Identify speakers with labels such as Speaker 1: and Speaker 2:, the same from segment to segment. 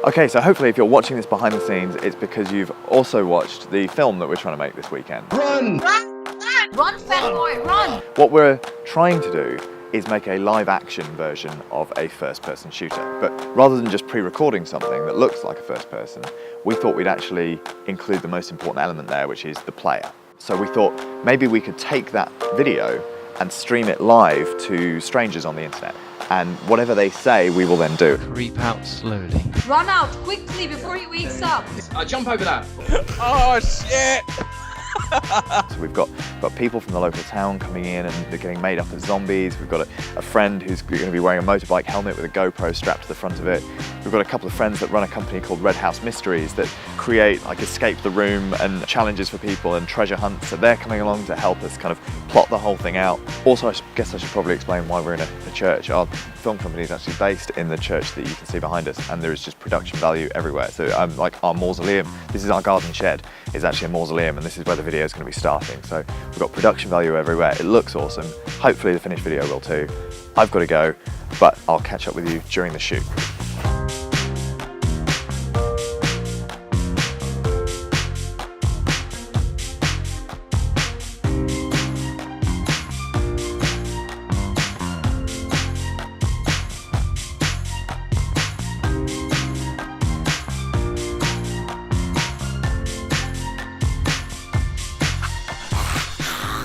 Speaker 1: Okay, so hopefully if you're watching this behind the scenes, it's because you've also watched the film that we're trying to make this weekend.
Speaker 2: Run!
Speaker 3: Run! Run, fat boy, run!
Speaker 1: What we're trying to do is make a live action version of a first person shooter. But rather than just pre-recording something that looks like a first person, we thought we'd actually include the most important element there, which is the player. So we thought maybe we could take that video and stream it live to strangers on the internet. And whatever they say, we will then do.
Speaker 4: Creep out slowly.
Speaker 3: Run out quickly before he wakes up.
Speaker 2: Jump over that.
Speaker 4: Oh shit!
Speaker 1: So we've got people from the local town coming in and they're getting made up as zombies. We've got a friend who's going to be wearing a motorbike helmet with a GoPro strapped to the front of it. We've got a couple of friends that run a company called Red House Mysteries that create like escape the room and challenges for people and treasure hunts. So they're coming along to help us kind of plot the whole thing out. Also, I guess I should probably explain why we're in a church. Our film company is actually based in the church that you can see behind us, and there is just production value everywhere. So like our mausoleum, this is our garden shed, is actually a mausoleum, and this is where the video is going to be starting. So we've got production value everywhere. It looks awesome. Hopefully the finished video will too. I've got to go, but I'll catch up with you during the shoot.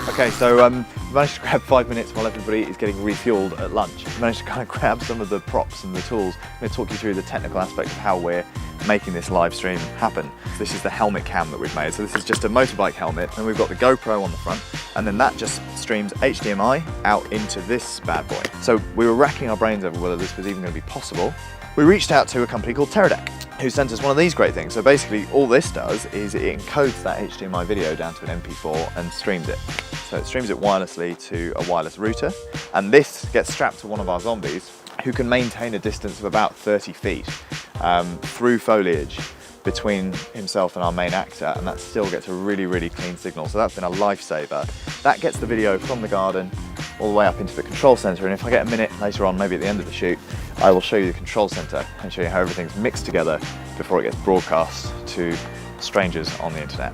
Speaker 1: Okay, so we managed to grab 5 minutes while everybody is getting refueled at lunch. We managed to kind of grab some of the props and the tools. I'm going to talk you through the technical aspect of how we're making this live stream happen. This is the helmet cam that we've made. So this is just a motorbike helmet, and we've got the GoPro on the front, and then that just streams HDMI out into this bad boy. So we were racking our brains over whether this was even going to be possible. We reached out to a company called Teradek, who sent us one of these great things. So basically all this does is it encodes that HDMI video down to an MP4 and streams it. So it streams it wirelessly to a wireless router, and this gets strapped to one of our zombies who can maintain a distance of about 30 feet through foliage between himself and our main actor, and that still gets a really, really clean signal. So that's been a lifesaver. That gets the video from the garden all the way up into the control center, and if I get a minute later on, maybe at the end of the shoot, I will show you the control center and show you how everything's mixed together before it gets broadcast to strangers on the internet.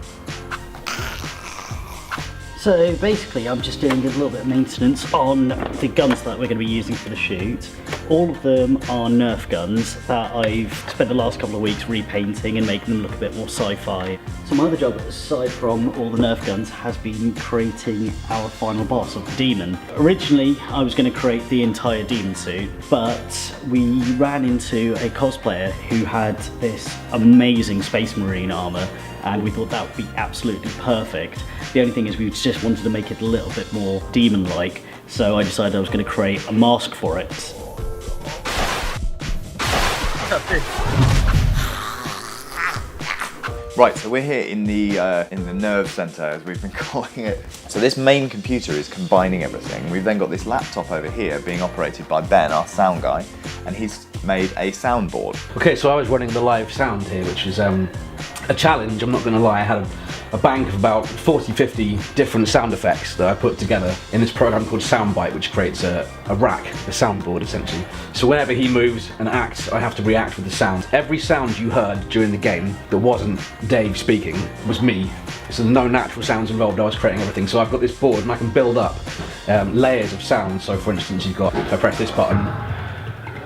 Speaker 5: So basically I'm just doing a little bit of maintenance on the guns that we're going to be using for the shoot. All of them are Nerf guns that I've spent the last couple of weeks repainting and making them look a bit more sci-fi. So my other job, aside from all the Nerf guns, has been creating our final boss of the demon. Originally I was going to create the entire demon suit, but we ran into a cosplayer who had this amazing Space Marine armor, and we thought that would be absolutely perfect. The only thing is we just wanted to make it a little bit more demon-like, so I decided I was going to create a mask for it.
Speaker 1: Right, so we're here in the nerve center, as we've been calling it. So this main computer is combining everything. We've then got this laptop over here being operated by Ben, our sound guy, and he's made a soundboard.
Speaker 6: Okay, so I was running the live sound here, which is a challenge. I'm not going to lie, I had a bank of about 40-50 different sound effects that I put together in this program called Soundbite, which creates a rack, a soundboard essentially. So whenever he moves and acts, I have to react with the sound. Every sound you heard during the game that wasn't Dave speaking was me. So no natural sounds involved, I was creating everything. So I've got this board and I can build up layers of sound. So for instance, you've got, if I press this button,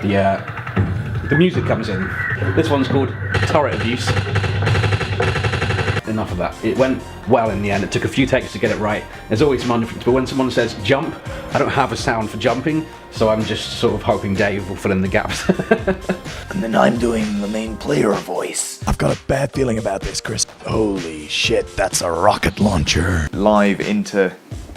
Speaker 6: the music comes in. This one's called Turret Abuse. Enough of that. It went well in the end. It took a few takes to get it right. There's always some difference, but when someone says jump, I don't have a sound for jumping, so I'm just sort of hoping Dave will fill in the gaps.
Speaker 7: And then I'm doing the main player voice. I've got a bad feeling about this, Chris. Holy shit, that's a rocket launcher.
Speaker 1: Live into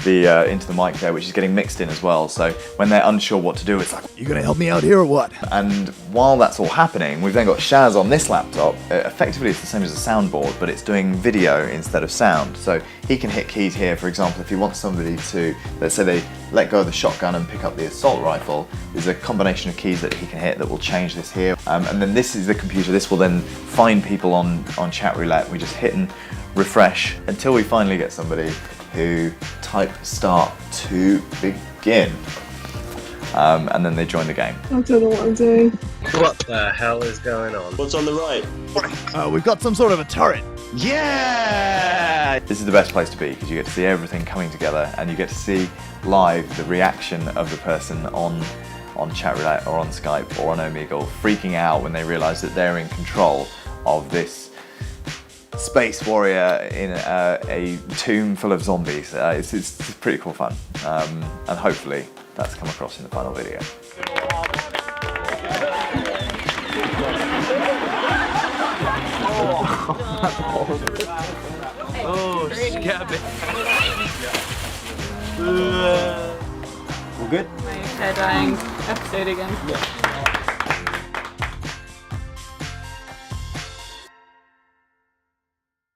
Speaker 1: the mic there, which is getting mixed in as well. So when they're unsure what to do, it's like,
Speaker 7: You gonna help me out here or what?
Speaker 1: and while that's all happening, we've then got Shaz on this laptop. Effectively, it's the same as a soundboard, but it's doing video instead of sound. So he can hit keys here, for example, if he wants somebody to, let's say they let go of the shotgun and pick up the assault rifle, there's a combination of keys that he can hit that will change this here. And then this is the computer. This will then find people on chat roulette. We just hit and refresh until we finally get somebody who type start to begin. and then they join the game.
Speaker 2: I don't know what I'm doing.
Speaker 8: What the hell is going on?
Speaker 9: What's on the right?
Speaker 7: We've got some sort of a turret.
Speaker 1: Yeah! This is the best place to be because you get to see everything coming together and you get to see live the reaction of the person on chat roulette or on Skype or on Omegle freaking out when they realise that they're in control of this space warrior in a tomb full of zombies. It's pretty cool fun, and hopefully that's come across in the final video.
Speaker 4: Oh, scabby.
Speaker 1: All good?
Speaker 2: My hair dyeing episode again.